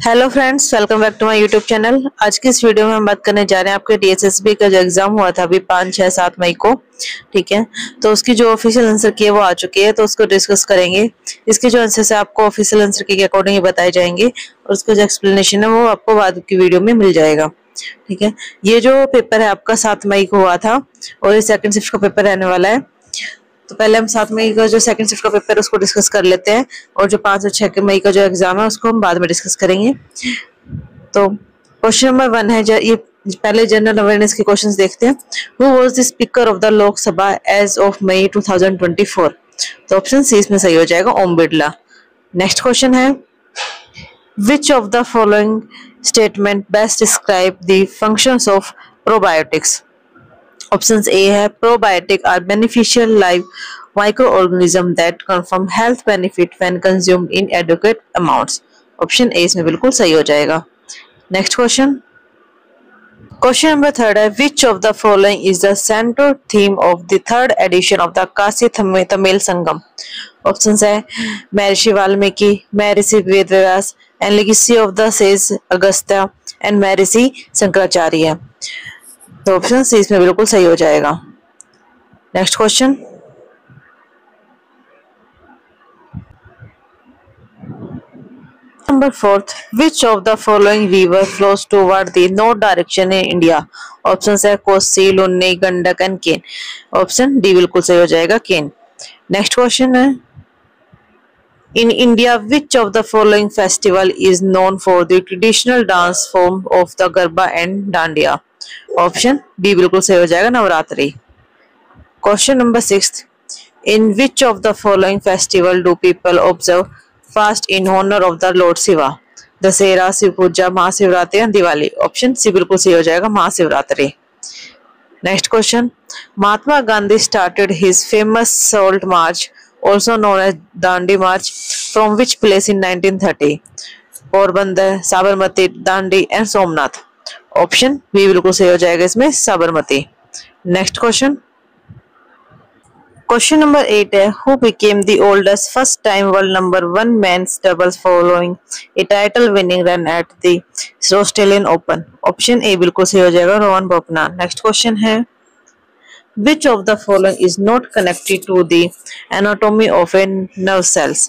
Hello friends, welcome back to my YouTube channel. आज की इस वीडियो में हम बात करने जा रहे हैं आपके डीएसएसबी का जो एग्जाम हुआ था अभी 5, 6, 7 मई को। ठीक है, तो उसकी जो ऑफिशियल आंसर की है वो आ चुकी है, तो उसको डिस्कस करेंगे। इसके जो आंसर है आपको ऑफिशियल आंसर के अकॉर्डिंग ही बताए जाएंगे और उसका जो एक्सप्लेनेशन है वो आपको बाद की वीडियो में मिल जाएगा। ठीक है, ये जो पेपर है आपका 7 मई को हुआ था और ये सेकंड शिफ्ट का पेपर रहने वाला है। तो पहले हम 7 मई का जो सेकंड शिफ्ट का पेपर है उसको डिस्कस कर लेते हैं और जो 5 और 6 मई का जो एग्जाम है उसको हम बाद में डिस्कस करेंगे। तो क्वेश्चन नंबर 1 है, ये पहले जनरल अवेयरनेस के क्वेश्चंस देखते हैं। Who was the speaker of the लोक सभा एज ऑफ मई 2024? तो ऑप्शन सी इसमें सही हो जाएगा, ओम बिरला। नेक्स्ट क्वेश्चन है, which of the following statement best describe the functions of probiotics? Option a है, probiotic are beneficial live microorganism that confirm health benefit when consumed in adequate amounts. Option a इसमें बिल्कुल सही हो जाएगा। Next question number 3 है, which of the following is the central theme of the third edition of the Kashi Tamil Sangam? Option है, Maharshi Valmiki, Maharshi Vedvyas and legacy of the sage Agastya and Maharshi Shankaracharya. तो option C इसमें बिल्कुल सही हो जाएगा। Next question number 4, which of the following river flows toward the north direction in India? Option है Kosi, Luni, Gandak and Ken. Option d बिल्कुल सही हो जाएगा, केन। नेक्स्ट क्वेश्चन है, in India which of the following festival is known for the traditional dance form of the Garba and Dandiya? Option B बिल्कुल सही हो जाएगा, Navratri. Question number 6, in which of the following festival do people observe fast in honor of the Lord Shiva? Dussehra, Shiv Puja, Mahashivratri या Diwali. Option सी बिल्कुल सही हो जाएगा, Mahashivratri. Next question, Mahatma Gandhi started his famous salt march also known as Dandi March from which place in 1930? Porbandar, Sabarmati, Dandi and Somnath. Option B बिल्कुल सही हो जाएगा इसमें, साबरमती। नेक्स्ट क्वेश्चन नंबर 8 है, who became the oldest first time world number 1 men's doubles following A title winning run at the Australian open? Option A बिल्कुल सही हो जाएगा, रोहन बोपन्ना। नेक्स्ट क्वेश्चन है, which of the following is not connected to the anatomy of a nerve cells?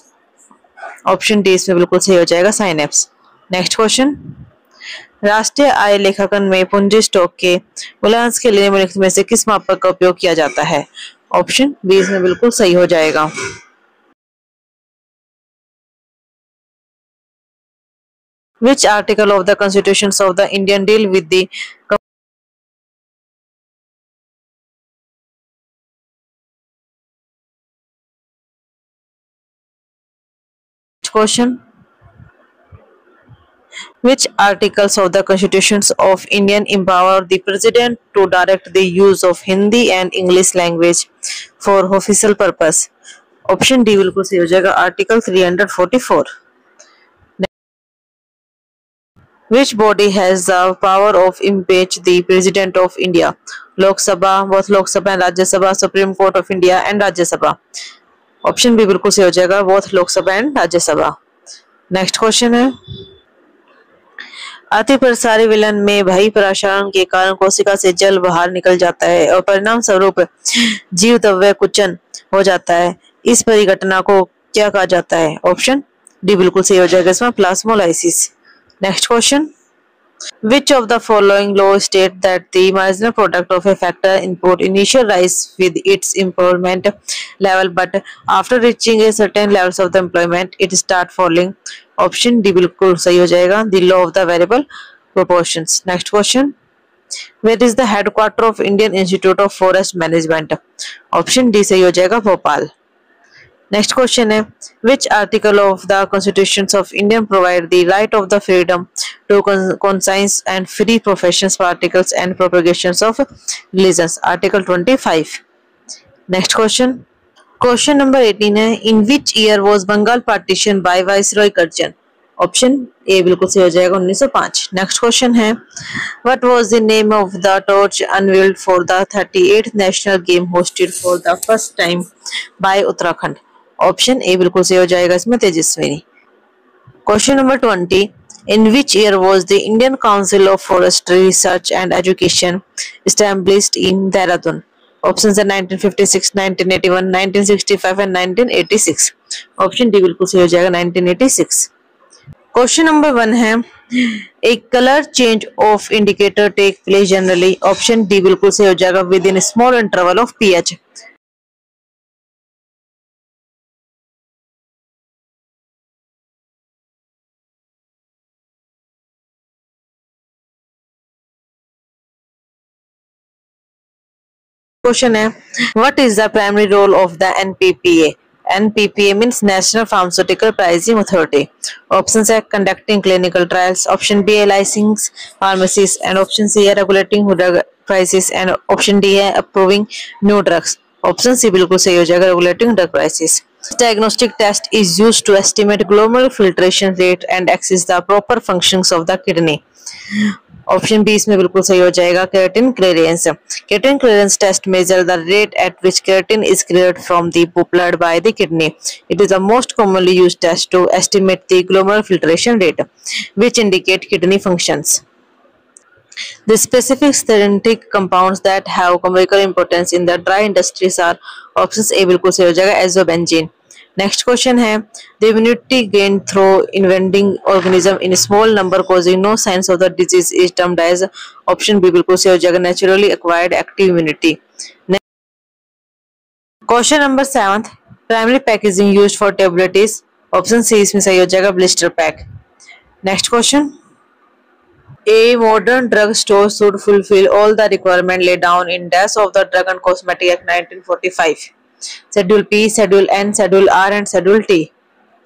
Option D इसमें बिल्कुल सही हो जाएगा, साइनेप्स। नेक्स्ट क्वेश्चन, राष्ट्रीय आय लेखांकन में पूंजी स्टॉक के मूल्यांकन के लिए निम्नलिखित में से किस मापक का उपयोग किया जाता है? ऑप्शन बी इसमें बिल्कुल सही हो जाएगा। Which article of the constitutions of the Indian deal with the question, which articles of the constitutions of Indian empower the president to direct the use of Hindi and English language for official purpose? Option d बिल्कुल सही हो जाएगा, article 344। Which body has the power of impeach the president of India? लोक सभा, both लोक सभा and राज्य सभा, supreme court of India and राज्य सभा। ऑप्शन बी बिल्कुल सही हो जाएगा, both Lok Sabha and Rajya Sabha. Next question है, अति प्रसारी विलन में भई प्रसारण के कारण कोशिका से जल बाहर निकल जाता है और परिणाम स्वरूप जीव द्रव्य कुचन हो जाता है। इस परिघटना को क्या कहा जाता है? ऑप्शन डी बिल्कुल सही हो जाएगा इसमें, plasmolysis. Next question, which of the following law state that the marginal product of a factor input initially rise with its employment level but after reaching a certain levels of the employment it start falling? Option d बिल्कुल सही हो जाएगा, the law of the variable proportions। Next question, where is the headquarter of Indian Institute of Forest Management? Option D सही हो जाएगा, Bhopal. Next question है, which article of the constitutions of India provide the right of the freedom to conscience and free professions for articles and propagations of religions? article 25। Next question number 18 है, in which year was Bengal partition by Viceroy Curzon? Option A बिल्कुल सही हो जाएगा, 1905। Next question है, what was the name of the torch unveiled for the 38th national game hosted for the first time by Uttarakhand? Option A बिल्कुल सही हो जाएगा इसमें, Tejaswini. Question number 20, In which year was the Indian Council of Forestry Research and Education established in Dehradun? Options are 1956, 1981, 1965 and 1986. Option d बिल्कुल सही हो जाएगा 1986. Question number 1 है a colour change of indicator take place generally. Option d बिल्कुल सही हो जाएगा within small interval of pH. Question है what is the primary role of the NPPA. NPPA means National Pharmaceutical Pricing Authority. Option है conducting clinical trials, option b है licensing pharmacies and option c है regulating drug prices and option D है approving new drugs. Option सी बिल्कुल सही हो जाएगा regulating drug prices. Diagnostic test is used to estimate glomerular filtration rate and assess the proper functions of the kidney. Option B इसमें बिल्कुल सही हो जाएगा keratin clearance. Keratin clearance test measure the rate at which keratin is cleared from the blood by the kidney. It is the most commonly used test to estimate the glomerular filtration rate, which indicate kidney functions. The specific synthetic compounds that have commercial importance in the dry industries are options A बिल्कुल सही हो जाएगा azobenzene. Next question है the immunity gain through inventing organism in small number causing no signs of the disease is termed as. Option B बिल्कुल सही हो जाएगा naturally acquired active immunity. Question number 7 primary packaging used for tablet is. Option C इसमें सही हो जाएगा blister pack. Next question A modern drug store should fulfill all the requirements laid down in Dash of the Drug and Cosmetic Act 1945. Schedule P, Schedule N, Schedule R and Schedule T.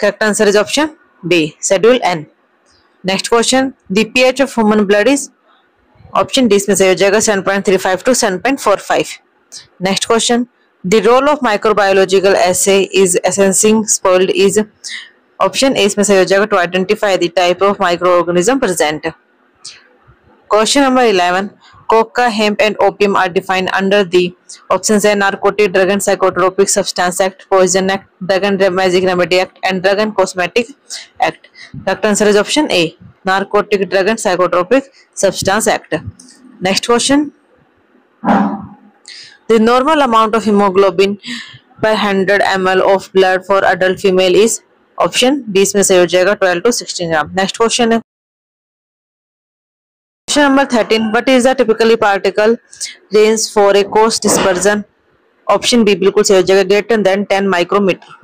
Correct answer is option B, Schedule N. Next question. The pH of human blood is. Option D इसमें सही हो जाएगा 7.35 to 7.45. Next question. The role of microbiological assay is assessing spoiled is. Option A इसमें सही हो जाएगा to identify the type of microorganism present. Question number 11. Coca, hemp and opium are defined under the options are Narcotic Drug and Psychotropic Substance Act, Poison Act, Drug and Magic Remedy Act and Drug and Cosmetic Act. Correct answer is option A, Narcotic Drug and Psychotropic Substance Act. Next question. The normal amount of hemoglobin per 100 ml of blood for adult female is. Option B इसमें सही हो जाएगा 12 to 16 gram. Next question है Question number 13. What is the typically particle range for a coarse dispersion? Option B बिल्कुल सही हो जाएगा greater than 10 micrometer.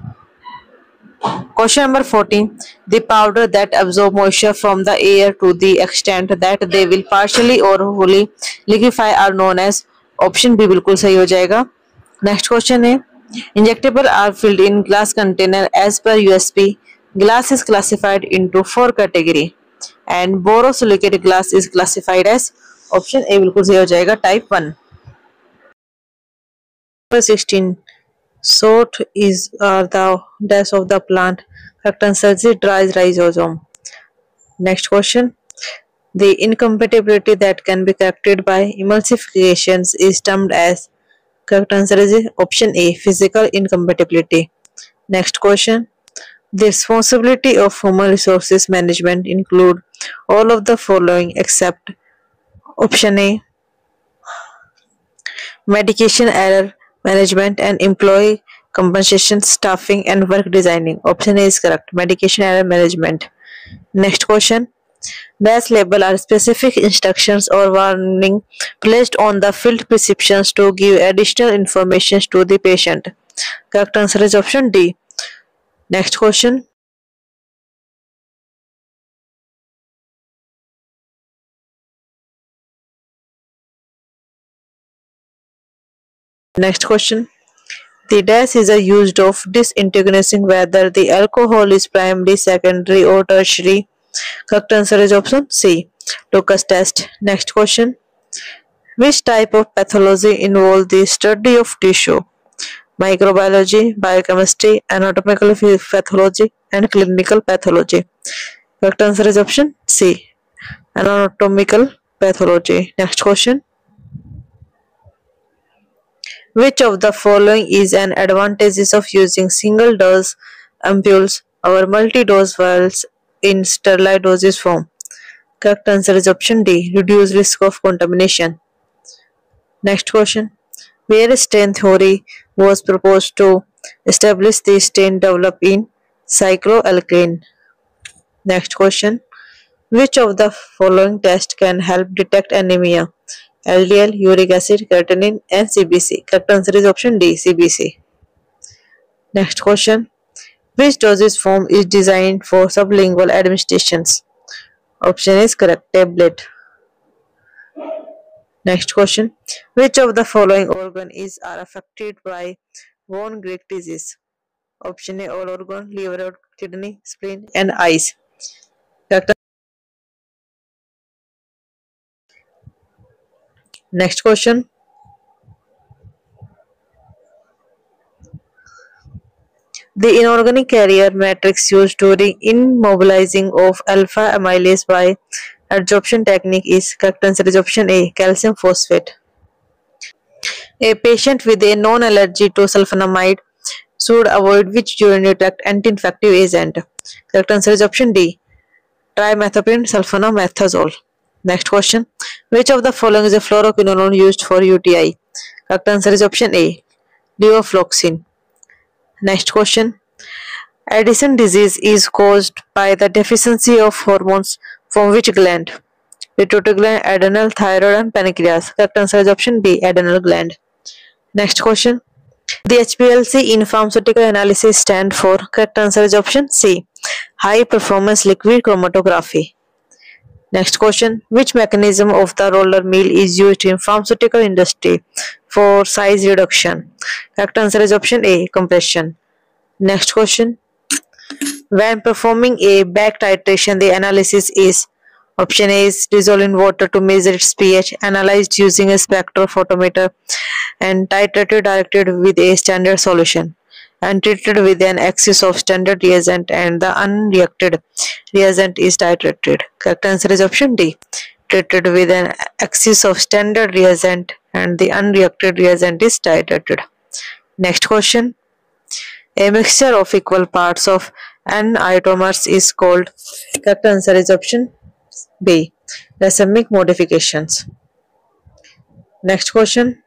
Question number 14. The powder that absorb moisture from the air to the extent that they will partially or wholly liquefy are known as. Option B बिल्कुल सही हो जाएगा. Next question है Injectable are filled in glass container as per USP. Glass is classified into 4 category. And borosilicate glass is classified as. Option A बिल्कुल सही हो जाएगा type 1. Number 16. Sort is the dash of the plant. Correct answer is dry rhizosome. Next question. The incompatibility that can be corrected by emulsifications is termed as. Correct answer is option A, physical incompatibility. Next question. The responsibility of human resources management include all of the following except. Option A, medication error management and employee compensation, staffing and work designing. Option A is correct, medication error management. Next question. Dash label are specific instructions or warning placed on the filled prescriptions to give additional information to the patient. Correct answer is option D. Next question. Next question. The dash is a used of disintegrating whether the alcohol is primary, secondary or tertiary. Correct answer is option C, Lucas test. Next question. Which type of pathology involves the study of tissue? Microbiology, biochemistry, anatomical pathology and clinical pathology. Correct answer is option C, anatomical pathology. Next question. Which of the following is an advantages of using single dose ampules or multi-dose vials in sterilized dosage form? Correct answer is option D. Reduce risk of contamination. Next question. Where strain theory was proposed to establish the strain developed in cycloalkane? Next question. Which of the following tests can help detect anemia? LDL, uric acid, creatinine, and CBC. Correct answer is option D, CBC. Next question. Which dosage form is designed for sublingual administrations? Option is correct, tablet. Next question. Which of the following organs are affected by von Grech disease? Option A, all organ, liver, kidney, spleen, and eyes. Correct. Next question. The inorganic carrier matrix used during immobilizing of alpha amylase by adsorption technique is correct answer is option A, calcium phosphate. A patient with a known allergy to sulfonamide should avoid which urinary tract anti-infective agent? Correct answer is option D, trimethoprim sulfonamethasone. Next question. Which of the following is a fluoroquinolone used for UTI? Correct answer is option A, levofloxacin. Next question. Addison disease is caused by the deficiency of hormones from which gland? Pituitary gland, adrenal, thyroid, and pancreas. Correct answer is option B, adrenal gland. Next question. The HPLC in pharmaceutical analysis stand for? Correct answer is option C, high performance liquid chromatography. Next question. Which mechanism of the roller mill is used in pharmaceutical industry for size reduction? Correct answer is option A, compression. Next question. When performing a back titration, the analysis is? Option A is dissolved in water to measure its pH, analyzed using a spectrophotometer, and titrated directed with a standard solution, and treated with an excess of standard reagent, and the unreacted reagent is titrated. Correct answer is option D, treated with an excess of standard reagent and the unreacted reagent is titrated. Next question. A mixture of equal parts of n isomers is called? Correct answer is option B, racemic modifications. Next question.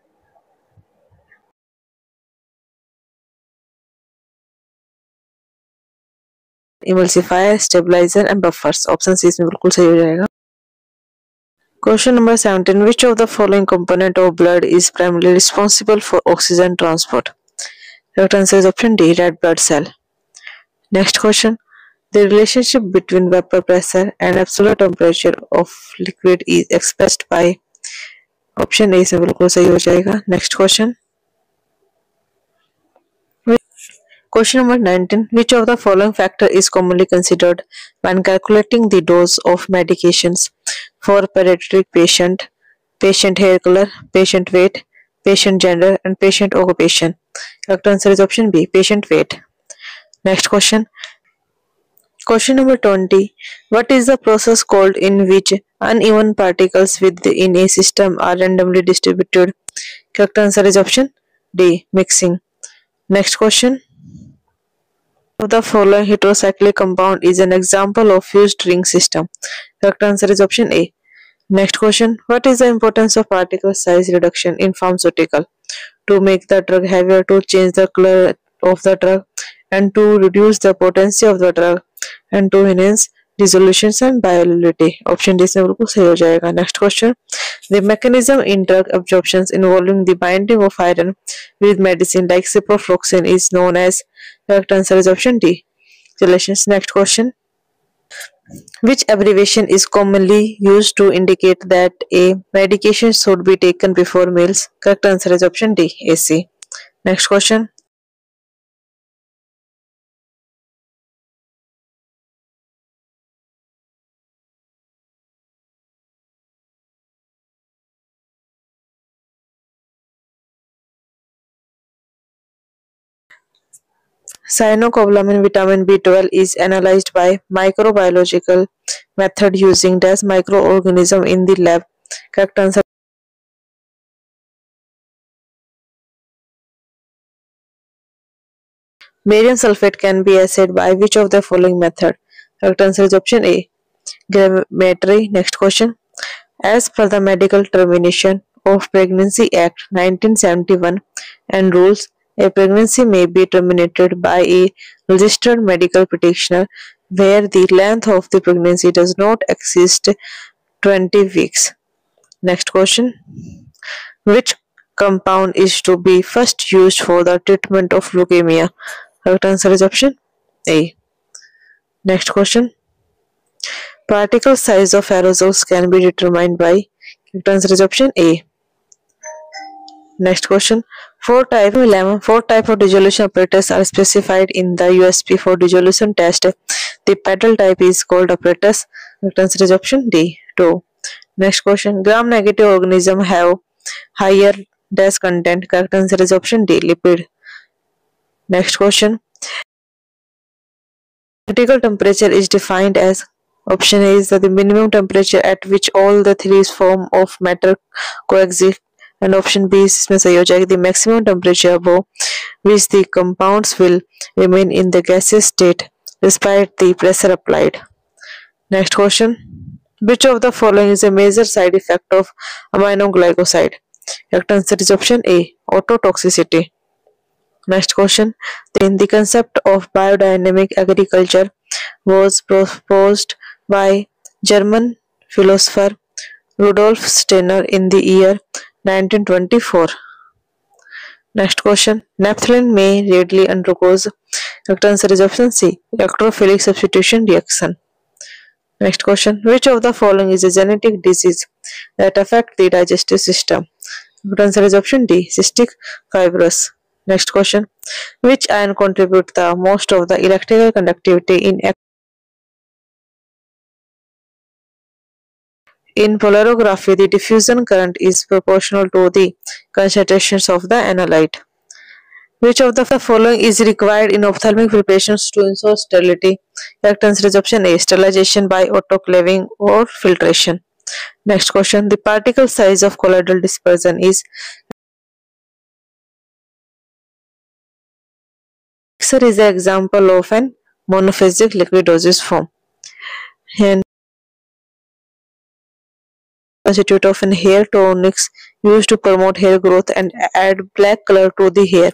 Emulsifier, stabilizer and buffers. Option C इसमें बिल्कुल सही हो जाएगा. Question number 17. Which of the following component of blood is primarily responsible for oxygen transport? Correct answer is option D, red blood cell. Next question. The relationship between vapor pressure and absolute temperature of liquid is expressed by? Option a इसमें बिल्कुल सही हो जाएगा. Next question. Question number 19. Which of the following factor is commonly considered when calculating the dose of medications for pediatric patient? Patient hair color, patient weight, patient gender, and patient occupation. Correct answer is option B, patient weight. Next question. Question number 20. What is the process called in which uneven particles within a system are randomly distributed? Correct answer is option D, mixing. Next question. Of the following heterocyclic compound is an example of fused ring system? Correct answer is option A. Next question. What is the importance of particle size reduction in pharmaceutical? To make the drug heavier, to change the color of the drug, and to reduce the potency of the drug, and to enhance dissolutions and bioavailability. Option D से बिल्कुल सही हो जाएगा. Next question. The mechanism in drug absorptions involving the binding of iron with medicine like ciprofloxacin is known as? Correct answer is option D, chelations. Next question. Which abbreviation is commonly used to indicate that a medication should be taken before meals? Correct answer is option D, AC. Next question. Cyanocobalamin vitamin B12 is analyzed by microbiological method using dash microorganism in the lab. Correct answer. Barium sulfate can be assayed by which of the following method? Correct answer is option A, gramatory. Next question. As per the Medical Termination of Pregnancy Act 1971 and rules, a pregnancy may be terminated by a registered medical practitioner where the length of the pregnancy does not exceed 20 weeks. Next question. Which compound is to be first used for the treatment of leukemia? Correct answer is option A. Next question. Particle size of aerosols can be determined by. Correct answer is option A. Next question. Four type of dissolution apparatus are specified in the USP for dissolution test. The pedal type is called apparatus. Correct answer is option D. 2. Next question. Gram-negative organisms have higher dash content. Correct answer is option D. Lipid. Next question. Critical temperature is defined as. Option A is the minimum temperature at which all the three forms of matter coexist. And option B is इसमें सही हो जाएगी the maximum temperature above which the compounds will remain in the gaseous state despite the pressure applied. Next question. Which of the following is a major side effect of aminoglycoside? Correct answer is option A, ototoxicity. Next question. Then the concept of biodynamic agriculture was proposed by German philosopher Rudolf Steiner in the year 1924. Next question. Naphthalene may readily undergoes. Correct answer is option C, electrophilic substitution reaction. Next question. Which of the following is a genetic disease that affect the digestive system? Correct answer is option D, cystic fibrosis. Next question. Which ion contribute the most of the electrical conductivity in polarography? The diffusion current is proportional to the concentrations of the analyte. Which of the following is required in ophthalmic preparations to ensure sterility? Correct answer is option A, sterilization by autoclaving or filtration. Next question. The particle size of colloidal dispersion is. Mixer is an example of an monophasic liquidose form. And constitute of an hair tonics used to promote hair growth and add black color to the hair.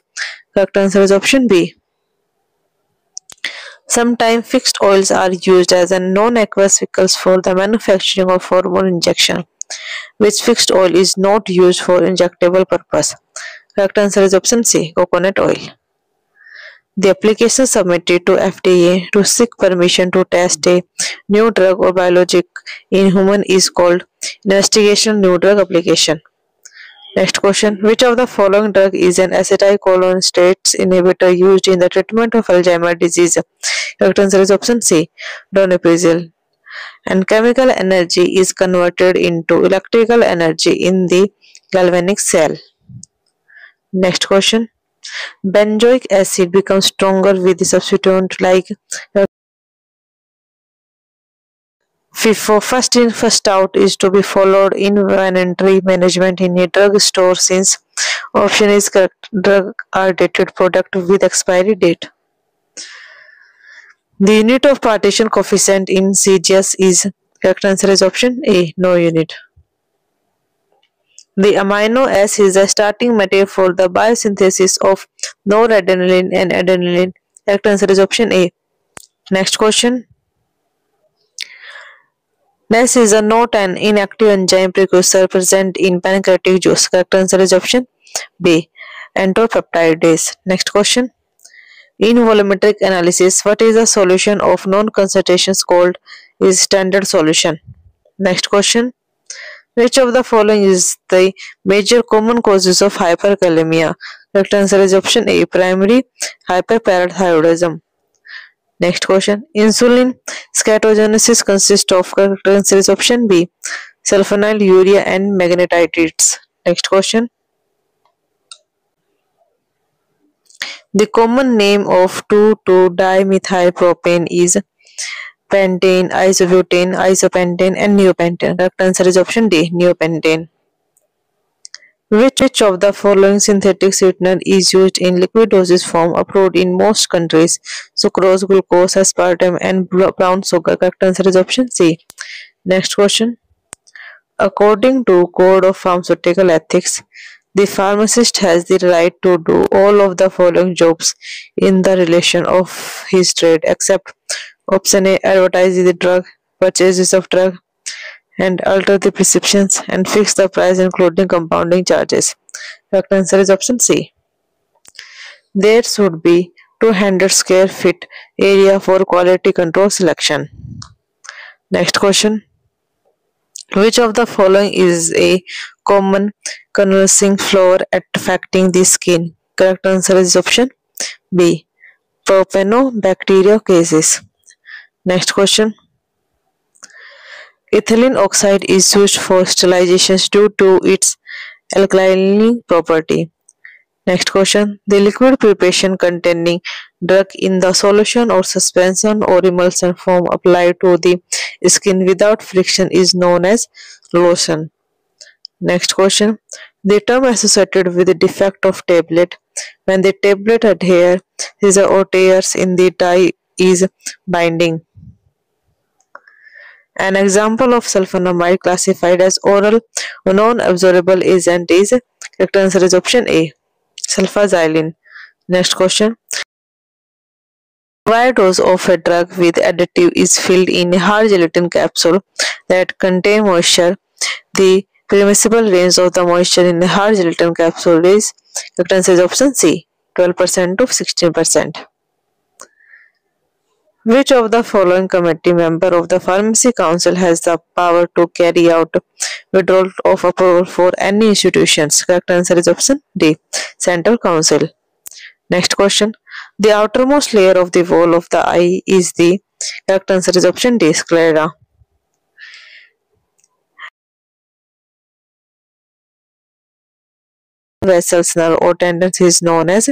Correct answer is option B. Sometimes fixed oils are used as a non-aqueous vehicles for the manufacturing of hormone injection, which fixed oil is not used for injectable purpose. Correct answer is option C, coconut oil. The application submitted to FDA to seek permission to test a new drug or biologic in human is called investigational new drug application. Next question. Which of the following drug is an acetylcholinesterase inhibitor used in the treatment of Alzheimer's disease? Correct answer is option C, donepezil. And chemical energy is converted into electrical energy in the galvanic cell. Next question. Benzoic acid becomes stronger with the substituent like FIFO. First in first out is to be followed in inventory management in a drug store since option is correct. Drug are dated product with expiry date. The unit of partition coefficient in CGS is. Correct answer is option A, no unit. The amino acid is the starting material for the biosynthesis of noradrenaline and adrenaline. Correct answer is option A. Next question. NAS is not an inactive enzyme precursor present in pancreatic juice. Correct answer is option B, entropeptidase. Next question. In volumetric analysis, what is the solution of known concentrations called is standard solution? Next question. Which of the following is the major common causes of hyperkalemia? Correct answer is option A, primary hyperparathyroidism. Next question. Insulin scatogenesis consists of. Correct answer is option B, sulfonylurea and magnetite. Next question. The common name of 2,2-dimethylpropane is pentane, isobutane, isopentane and neopentane. Correct answer is option D, neopentane. Which of the following synthetic sweetener is used in liquid dosage form approved in most countries? Sucrose, glucose, aspartame, and brown sugar. Correct answer is option C. Next question. According to Code of Pharmaceutical Ethics, the pharmacist has the right to do all of the following jobs in the relation of his trade except option A, advertise the drug, purchases of drug, and alter the prescriptions and fix the price including compounding charges. Correct answer is option C. There should be 200 square feet area for quality control selection. Next question. Which of the following is a common conversing flower affecting the skin? Correct answer is option B. Propionobacteriosis. Next question. Ethylene oxide is used for sterilization due to its alkaline property. Next question. The liquid preparation containing drug in the solution or suspension or emulsion form applied to the skin without friction is known as lotion. Next question. The term associated with the defect of tablet when the tablet adheres or tears in the dye is binding. An example of sulfonamide classified as oral non-absorbable agent is correct answer is option A. Sulfaxylene. Next question. Wide dose of a drug with additive is filled in a hard gelatin capsule that contain moisture. The permissible range of the moisture in a hard gelatin capsule is correct answer is option C. 12% to 16%. Which of the following committee member of the Pharmacy Council has the power to carry out withdrawal of approval for any institutions? Correct answer is option D. Central Council. Next question. The outermost layer of the wall of the eye is the correct answer is option D. Sclera. Vessels, nerve or tendons is known as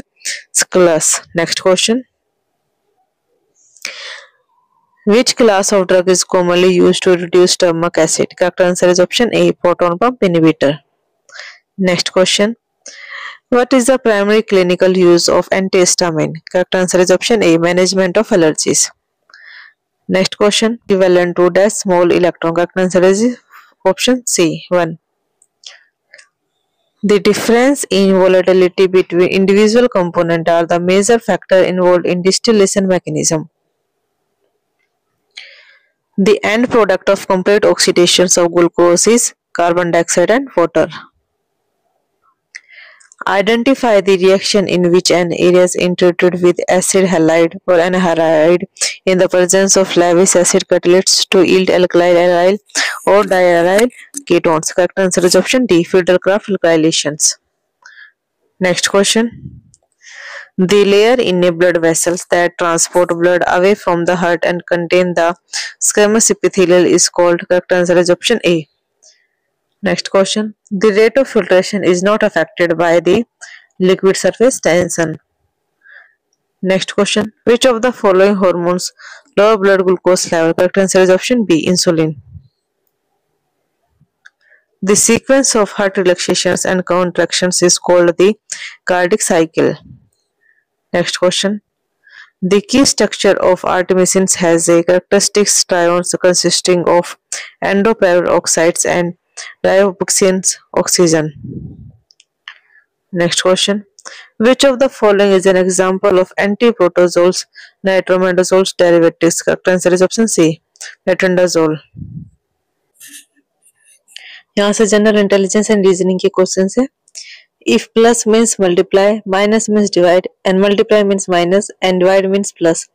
sclera. Next question. Which class of drug is commonly used to reduce stomach acid? Correct answer is option A. Proton pump inhibitor. Next question. What is the primary clinical use of antihistamine? Correct answer is option A. Management of allergies. Next question. Equivalent to dash small electron. Correct answer is option C. 1. The difference in volatility between individual components are the major factor involved in distillation mechanism. The end product of complete oxidations of glucose is carbon dioxide and water. Identify the reaction in which an area is treated with acid halide or anhydride in the presence of Lewis acid catalysts to yield alkyl aryl or diaryl ketones. Correct answer is option D. Friedel-Crafts alkylations. Next question. The layer in a blood vessels that transport blood away from the heart and contain the squamous epithelial is called. Correct answer is option A. Next question. The rate of filtration is not affected by the liquid surface tension. Next question. Which of the following hormones lower blood glucose level? Correct answer is option B. Insulin. The sequence of heart relaxations and contractions is called the cardiac cycle. Next question. The key structure of artemisins has a characteristic trions consisting of endoperoxides and diazoxanes oxygen. Next question. Which of the following is an example of antiprotozoals nitromedazoles derivatives? Correct answer is option C. Metronidazole. यहाँ से general intelligence and reasoning के question है. If plus means multiply, minus means divide, and multiply means minus, and divide means plus,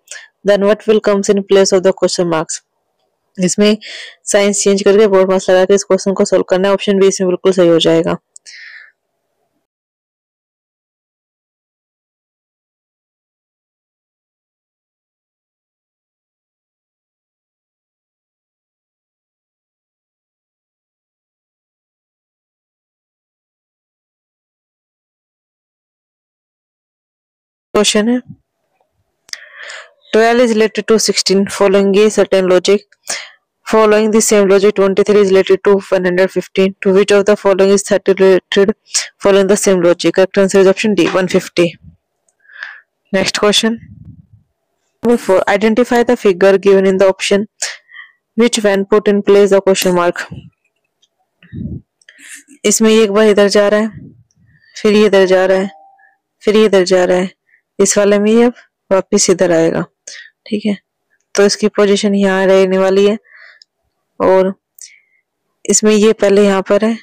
then what will comes in place of the question marks? इसमें science change करके board marks लगा के इस question को solve करना है. Option B इसमें बिल्कुल सही हो जाएगा. क्वेश्चन है 12 is related to 16 following a certain logic. Following the same logic, 23 is related to 115. To which of the following is 30 related following the same logic? Correct answer is option D, 150. Next question. Number 4. Identify the figure given in the option which when put in place the question mark. इसमें एक बार इधर जा रहा है, फिर ये इधर जा रहा है, फिर ये इधर जा रहा है, इस वाले में ये अब वापिस इधर आएगा। ठीक है, तो इसकी पोजीशन यहाँ रहने वाली है और इसमें ये पहले यहाँ पर है,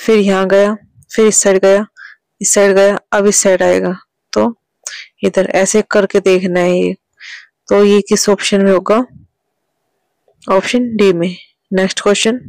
फिर यहाँ गया, फिर इस साइड गया, इस साइड गया, अब इस साइड आएगा, तो इधर ऐसे करके देखना है ये। तो ये किस ऑप्शन में होगा? ऑप्शन डी में। Next question.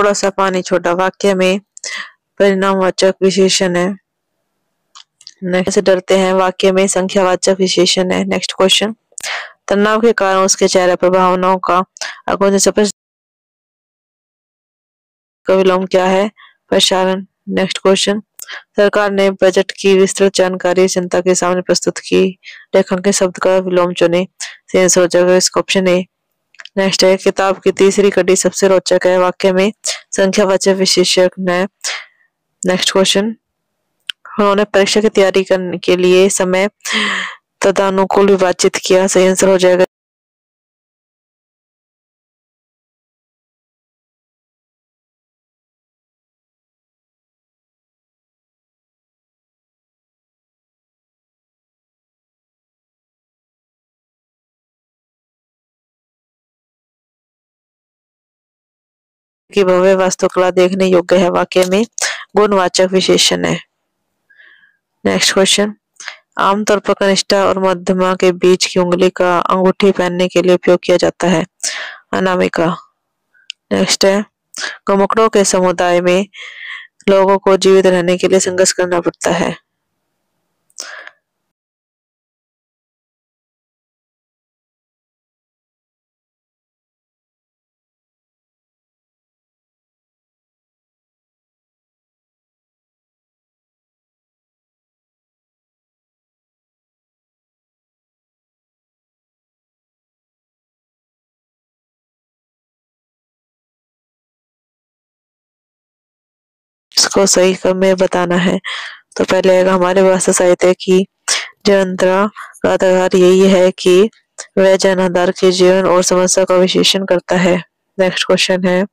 थोड़ा सा पानी छोटा वाक्य में परिणामवाचक विशेषण है। नेक्स्ट, डरते हैं वाक्य में संख्यावाचक विशेषण है। नेक्स्ट क्वेश्चन, तनाव के कारण उसके चेहरे पर भावनाओं का आगोश स्पष्ट का विलोम क्या है? प्रसारण। नेक्स्ट क्वेश्चन, सरकार ने बजट की विस्तृत जानकारी जनता के सामने प्रस्तुत की। रेखांकित शब्द का विलोम चुने। सही आंसर हो जाएगा इसका ऑप्शन ए। नेक्स्ट है, किताब की तीसरी कड़ी सबसे रोचक है। वाक्य में संख्यावाचक विशेषण है। नेक्स्ट क्वेश्चन, उन्होंने परीक्षा की तैयारी करने के लिए समय तदनुकूल विभाजित किया। सही आंसर हो जाएगा कि भव्य वास्तुकला देखने योग्य है। वाक्य में गुणवाचक विशेषण है। नेक्स्ट क्वेश्चन, आमतौर पर कनिष्ठा और मध्यमा के बीच की उंगली का अंगूठी पहनने के लिए उपयोग किया जाता है। अनामिका। नेक्स्ट है, घुमक्कड़ों के समुदाय में लोगों को जीवित रहने के लिए संघर्ष करना पड़ता है। इसको सही में बताना है तो पहले आएगा हमारे वास्तु साहित्य की जनता का आधार यही है कि वह जनाधार के जीवन और समस्या का विश्लेषण करता है। नेक्स्ट क्वेश्चन है,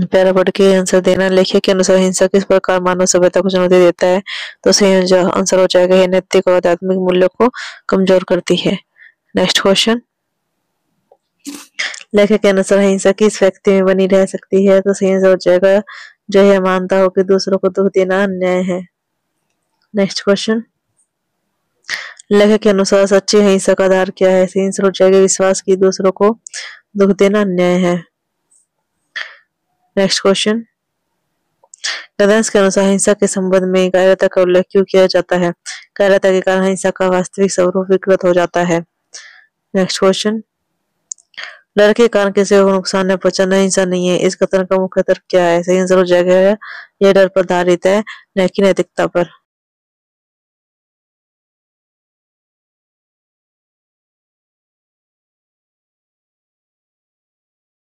पैरा पढ़ के आंसर देना। लेखक के अनुसार हिंसा किस प्रकार मानव सभ्यता को चुनौती देता है? तो सही आंसर हो जाएगा ये नैतिक और आध्यात्मिक मूल्यों को कमजोर करती है। नेक्स्ट क्वेश्चन, लेखक के अनुसार हिंसा किस व्यक्ति में बनी रह सकती है? तो सही आंसर हो जाएगा जो यह मानता हो कि दूसरों को दुख देना अन्याय है। नेक्स्ट क्वेश्चन, लेखक के अनुसार सच्ची हिंसा का आधार क्या है? सही आंसर हो जाएगा विश्वास की दूसरों को दुख देना अन्याय है। नेक्स्ट क्वेश्चन, गदंस के अनुसार हिंसा के संबंध में कायरता का उल्लेख क्यों किया जाता है? कायरता के कारण हिंसा का वास्तविक स्वरूप विकृत हो जाता है। नेक्स्ट क्वेश्चन, डर के कारण किसी को नुकसान न पहुंचाना हिंसा नहीं है, इस कथन का मुख्य तर्क क्या है? सही आंसर हो जाएगा यह डर पर आधारित है न कि नैतिकता पर।